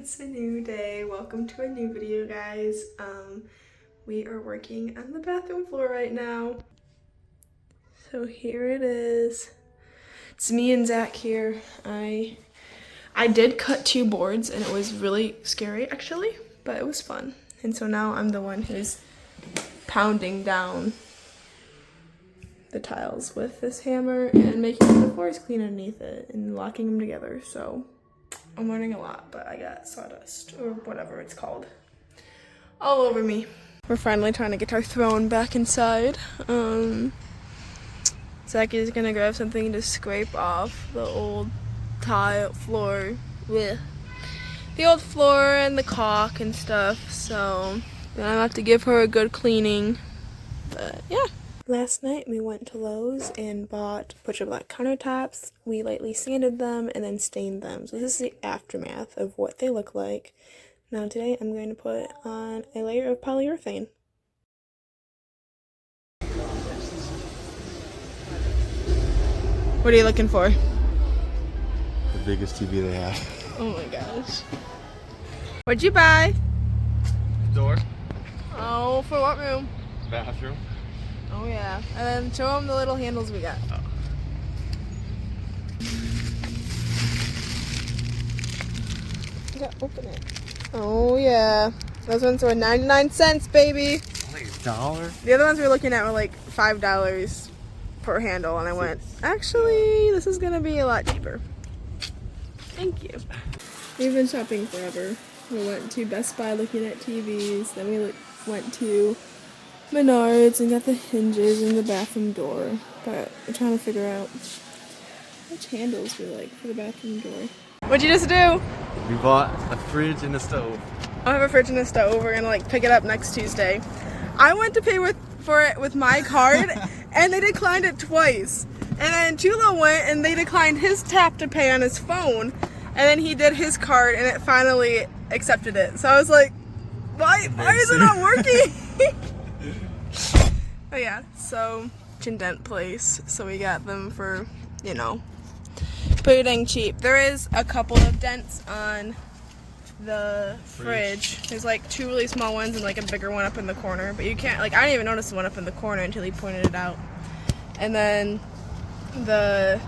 It's a new day. Welcome to a new video, guys. We are working on the bathroom floor right now. So here it is. It's me and Zach here. I did cut 2 boards and it was really scary actually, but it was fun. And so now I'm the one who's pounding down the tiles with this hammer and making sure the floors clean underneath it and locking them together. So I'm learning a lot, but I got sawdust or whatever it's called all over me. We're finally trying to get our throne back inside. Zach is gonna grab something to scrape off the old tile floor, bleh. The old floor and the caulk and stuff. So then I'll have to give her a good cleaning. But yeah. Last night we went to Lowe's and bought butcher black countertops. We lightly sanded them and then stained them. So this is the aftermath of what they look like. Now today I'm going to put on a layer of polyurethane. What are you looking for? The biggest TV they have. Oh my gosh. What'd you buy? Door. Oh, for what room? Bathroom. Oh yeah. And then show them the little handles we got. Oh. Yeah, open it. Oh yeah. Those ones were 99 cents, baby. Only $1? The other ones we were looking at were like $5 per handle, and I went, actually, this is gonna be a lot cheaper. Thank you. We've been shopping forever. We went to Best Buy looking at TVs, then we went to Menards and got the hinges in the bathroom door. But we're trying to figure out which handles we like for the bathroom door. What'd you just do? We bought a fridge and a stove. I have a fridge and a stove. We're gonna like pick it up next Tuesday. I went to pay for it with my card and they declined it twice. And then Chulo went and they declined his tap to pay on his phone. And then he did his card and it finally accepted it. So I was like, why is it not working? Oh yeah, so indent place. So we got them for, you know, pretty dang cheap. There is a couple of dents on the fridge. There's like 2 really small ones and like a bigger one up in the corner. But you can't, like, I didn't even notice the one up in the corner until he pointed it out. And then the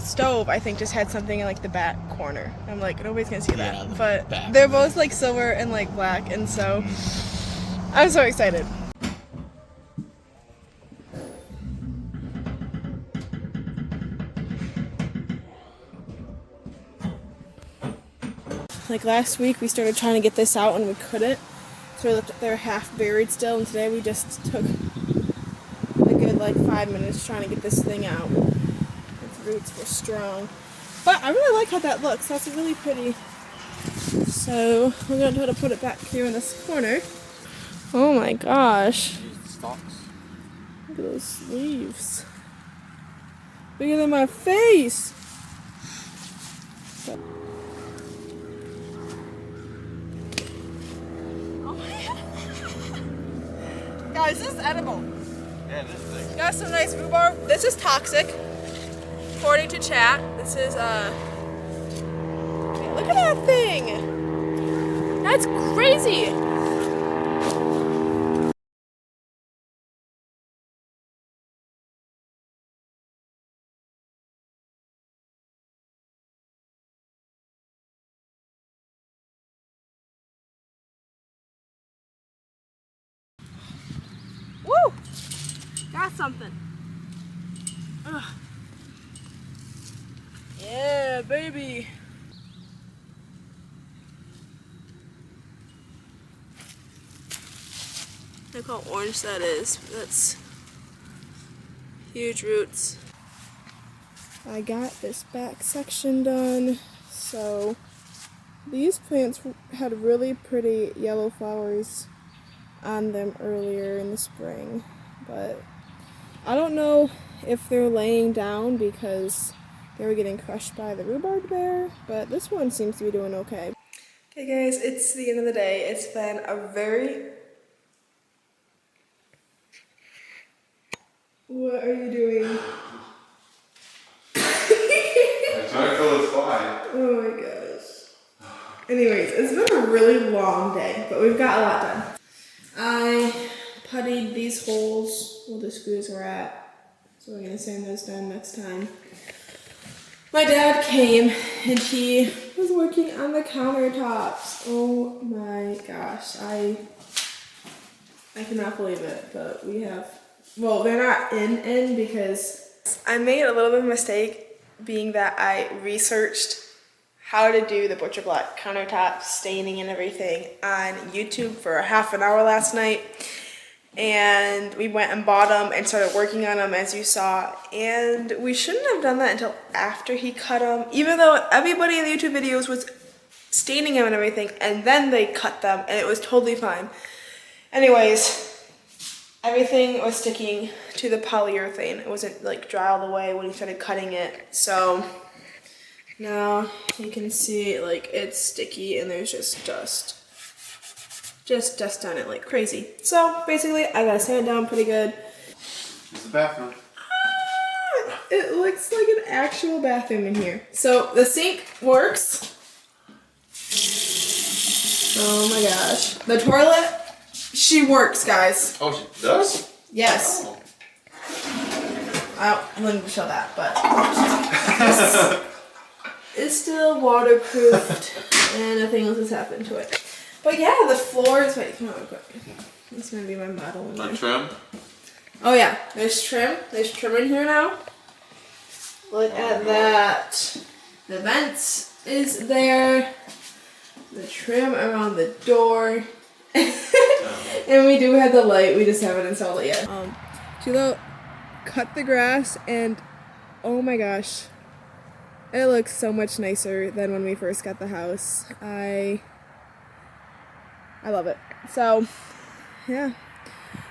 stove, I think, just had something in like the back corner. I'm like, nobody's gonna see that. Yeah, but they're both like silver and like black, and so I'm so excited. Like last week we started trying to get this out and we couldn't. So we left it there half buried still, and today we just took a good like 5 minutes trying to get this thing out. Its roots were strong. But I really like how that looks. That's really pretty. So we're gonna try to put it back here in this corner. Oh my gosh. Use the stalks. Look at those sleeves. Bigger than my face. Guys, this is edible. Yeah, this thing. Got some nice rhubarb. This is toxic, according to chat. This is okay, look at that thing. That's crazy. Woo! Got something. Ugh. Yeah, baby. Look how orange that is. That's huge roots. I got this back section done. So these plants had really pretty yellow flowers on them earlier in the spring, but I don't know if they're laying down because they were getting crushed by the rhubarb bear, but this one seems to be doing okay. Okay guys, it's the end of the day. It's been a very... What are you doing? I'm trying to fill this fly. Oh my gosh. Anyways, it's been a really long day, but we've got a lot done. I puttied these holes where the screws were at, so we're gonna sand those down next time. My dad came and he was working on the countertops. Oh my gosh, I cannot believe it, but we have, well, they're not in because I made a little bit of a mistake being that I researched how to do the butcher block countertop staining and everything on YouTube for a half an hour last night. And we went and bought them and started working on them, as you saw. And we shouldn't have done that until after he cut them, even though everybody in the YouTube videos was staining them and everything, and then they cut them and it was totally fine. Anyways, everything was sticking to the polyurethane. It wasn't like dry all the way when he started cutting it. So now you can see like it's sticky and there's just dust on it like crazy. So basically I gotta sand it down pretty good. It's the bathroom. It looks like an actual bathroom in here. So the sink works. Oh my gosh. The toilet, she works, guys. Oh, she does? Yes. Oh. I wouldn't show that, but it's still waterproofed and nothing else has happened to it. But yeah, the floors, wait, come on real quick. This is gonna be my model in there. The trim? Oh yeah, there's trim. There's trim in here now. Look at that. The vents is there. The trim around the door. And we do have the light, we just haven't installed it yet. Sheila cut the grass and oh my gosh. It looks so much nicer than when we first got the house. I love it. So, yeah.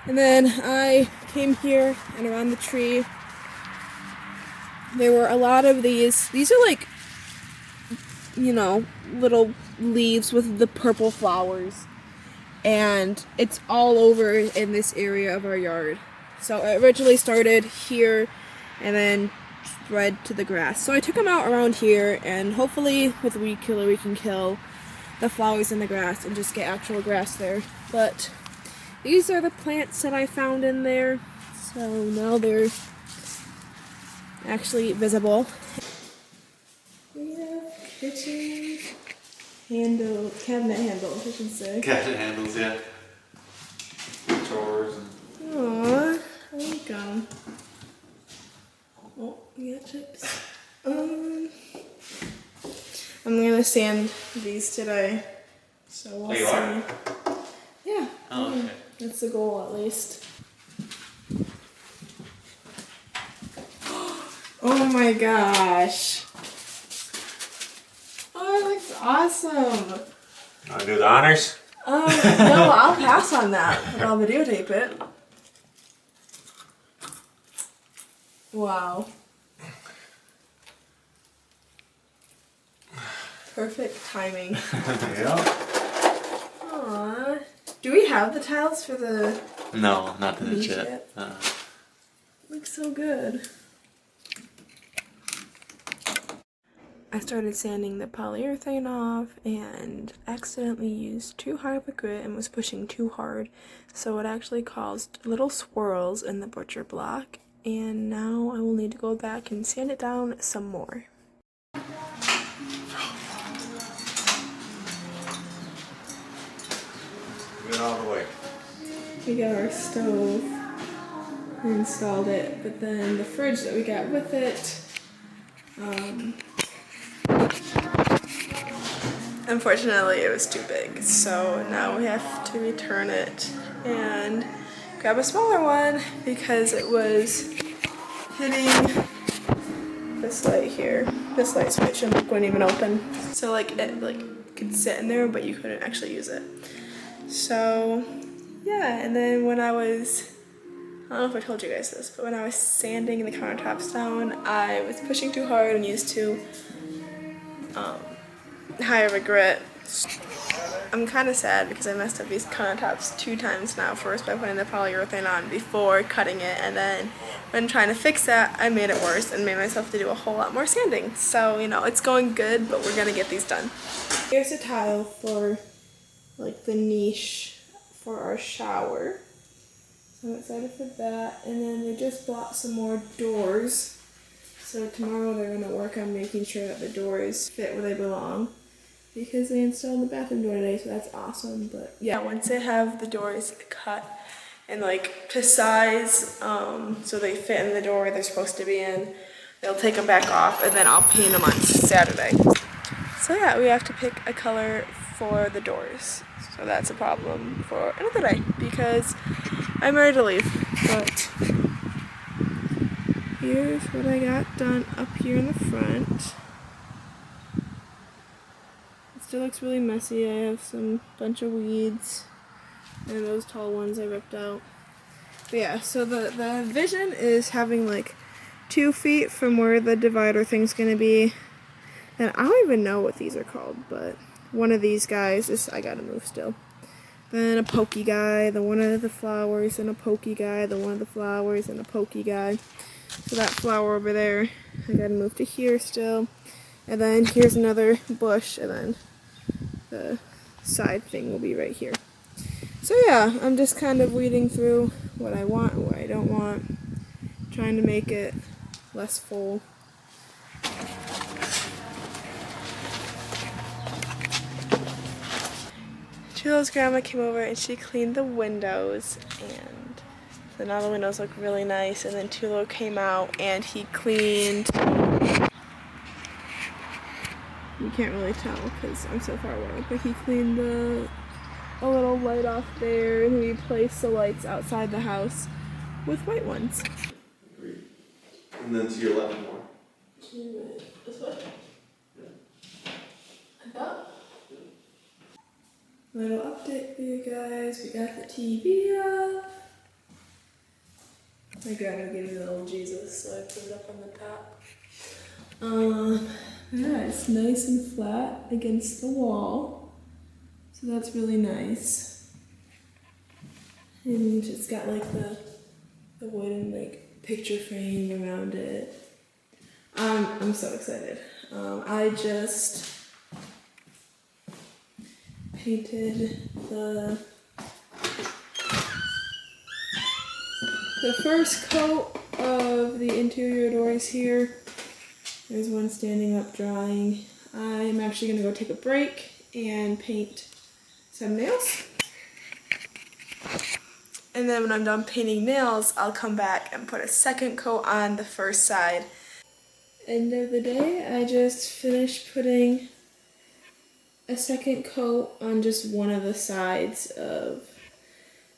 And then I came here and around the tree. There were a lot of these. These are like, you know, little leaves with the purple flowers. And it's all over in this area of our yard. So it originally started here and then spread to the grass. So I took them out around here and hopefully with a weed killer we can kill the flowers in the grass and just get actual grass there. But these are the plants that I found in there. So now they're actually visible. We have kitchen handle, cabinet handles, I should say. Cabinet handles, yeah. Drawers and... Aww, I like them. Oh, we got chips. I'm gonna sand these today, so we'll see. Are? Yeah. Oh, okay. That's the goal, at least. Oh my gosh. Oh, it looks awesome. Want to do the honors? No, I'll pass on that, but I'll videotape it. Wow. Perfect timing. Yeah. Aww. Do we have the tiles for the... No, not the niche yet. Looks so good. I started sanding the polyurethane off and accidentally used too hard of a grit and was pushing too hard, so it actually caused little swirls in the butcher block, and now I will need to go back and sand it down some more. Get all the way. We got our stove, we installed it, but then the fridge that we got with it, unfortunately it was too big, so now we have to return it and grab a smaller one because it was hitting this light here, this light switch, and it wouldn't even open. So like it could sit in there, but you couldn't actually use it. So yeah, and then when I was, I don't know if I told you guys this, but when I was sanding the countertops down, I was pushing too hard and used too high of a grit. I'm kind of sad because I messed up these countertops 2 times now. First by putting the polyurethane on before cutting it, and then when trying to fix that, I made it worse and made myself to do a whole lot more sanding. So, you know, it's going good, but we're gonna get these done. Here's a tile for like the niche for our shower. So I'm excited for that. And then they just bought some more doors. So tomorrow they're gonna work on making sure that the doors fit where they belong, because they installed the bathroom door today, so that's awesome. But yeah, once they have the doors cut and like to size, so they fit in the door they're supposed to be in, they'll take them back off and then I'll paint them on Saturday. So yeah, we have to pick a color for the doors. So that's a problem for another day because I'm ready to leave. But here's what I got done up here in the front. It still looks really messy. I have some bunch of weeds and those tall ones I ripped out. But yeah, so the vision is having like 2 feet from where the divider thing's gonna be. And I don't even know what these are called, but one of these guys is, I gotta move still. Then a pokey guy, then one of the flowers, and a pokey guy, then one of the flowers, and a pokey guy. So that flower over there, I gotta move to here still. And then here's another bush, and then the side thing will be right here. So yeah, I'm just kind of weeding through what I want and what I don't want, trying to make it less full. Chulo's grandma came over and she cleaned the windows, and so now the windows look really nice. And then Chulo came out and he cleaned, you can't really tell because I'm so far away, but he cleaned a little light off there, and we replaced the lights outside the house with white ones. And then to your left more. This way? Yeah. I thought. Little update for you guys. We got the TV up. My grandma gave me the little Jesus, so I put it up on the top. Yeah, it's nice and flat against the wall, so that's really nice. And it's got like the wooden like picture frame around it. I'm so excited. I just painted the first coat of the interior doors here. There's one standing up drying. I'm actually gonna go take a break and paint some nails. And then when I'm done painting nails, I'll come back and put a second coat on the first side. End of the day, I just finished putting a second coat on just one of the sides of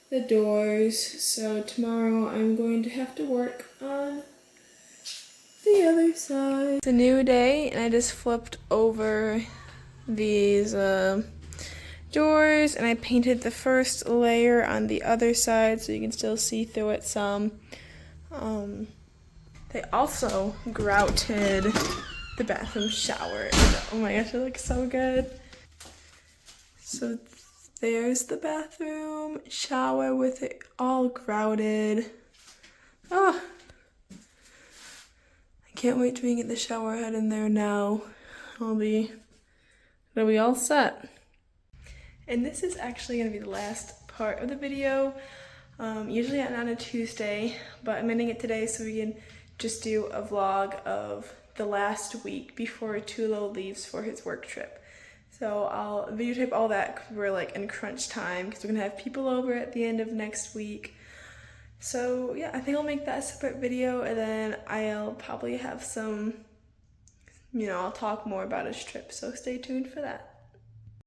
the doors. So tomorrow I'm going to have to work on the other side. It's a new day and I just flipped over these doors and I painted the first layer on the other side so you can still see through it some. They also grouted the bathroom shower. And, oh my gosh, it looks so good. So there's the bathroom shower with it all grouted. Oh, I can't wait till we get the shower head in there now. It'll be all set. And this is actually gonna be the last part of the video. Usually I'm on a Tuesday, but I'm ending it today so we can just do a vlog of the last week before Chulo leaves for his work trip. So I'll videotape all that because we're like in crunch time because we're gonna have people over at the end of next week. So yeah, I think I'll make that a separate video, and then I'll probably have some, I'll talk more about his trip, so stay tuned for that.